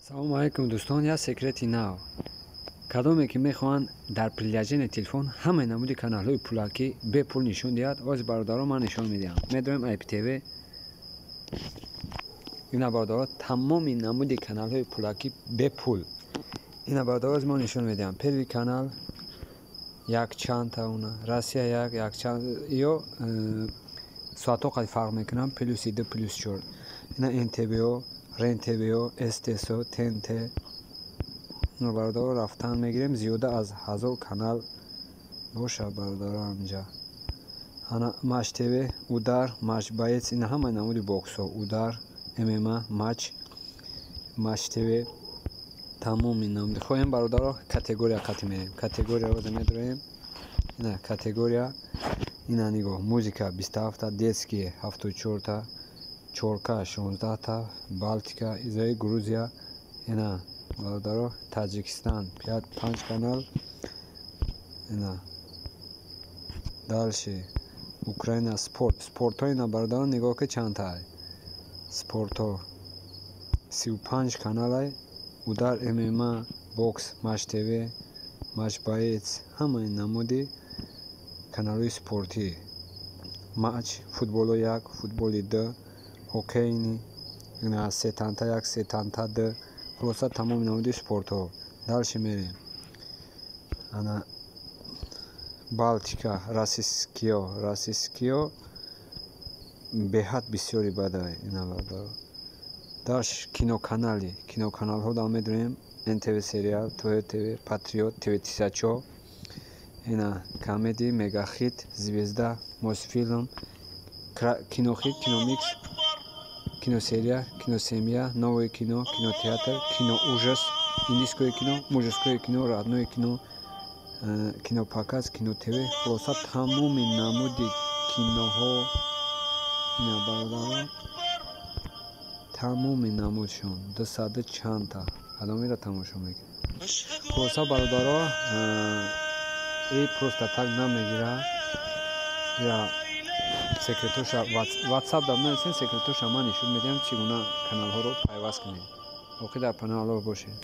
салому алайкум дӯстон. Як секрети нав. Кадоме ки мехоҳанд дар приложение телефон ҳамаи намуди каналҳои пулакӣ бе пул нишон диҳад, оз бародаро ман нишон медиҳам. Медоем IPTV ина бародаро тамоми намуди каналҳои пулакӣ бе пул. Ина бародаро мо нишон медиҳам. Первый канал якчанда уна Россия якчанд ё соато қад фарқ мекунам +2 +4. Ина NTVO РЕН-ТВО, СТСО, ТНТ. ина бародаро рафтан мегирем. зиёда аз 1000 канал боша бародаро амҷа. ана Матч ТВ, Удар, Матч Боец, ина ҳамаи намуди боксҳо, Удар, ММА, Матч ТВ, тамоми намуди. Хоҳем бародаро категория қатъи мерем. Категория роза медроем. ина категория ина нигоҳ музика 27та, детские 74та, чорка 16та, Балтика, Израил, Грузия, ина бародаро Таҷикистан 5 канал, ина дальше Украина спортҳо, ина бародаро нигоҳ ки чандтаа спортҳо 35 каналай, Удар, ММА, бокс, Матч ТВ, Матч Боец, ҳамаи намуди каналҳои спортӣ. Матч, футболо 1, футболи 2, ҳоккейни ина сетанта 1, сетанта 2, хулоса тамоми намуди спортҳо. Дальше мерем. ана Балтика, Российскиё беҳад бисёри бадай ина бародаро. Дальше киноканалҳо дам медроем. НТВ сериал, ТВ ТВ, Патриот, ТВ-1000, ина комеди, Мегахит, Звезда, Мосфильм, Кинохит, Киномикс, Киносерия, Киносемья, Новое кино, Кинотеатр, Киноужас, Индийское кино, Мужское кино, Родное кино, Кинопоказ, Кино-ТВ. Хулоса тамоми намуди киноҳо ина бародаро тамоми намудшон 200 чандта адамиро тамошо мекунед. Хулоса бародаро просто так намегира. я секретарша WhatsApp дар менависем, секретарша ман нишон медиҳам чӣ гуна каналҳоро пайваст кунед. боқӣ дар паналҳо бошед.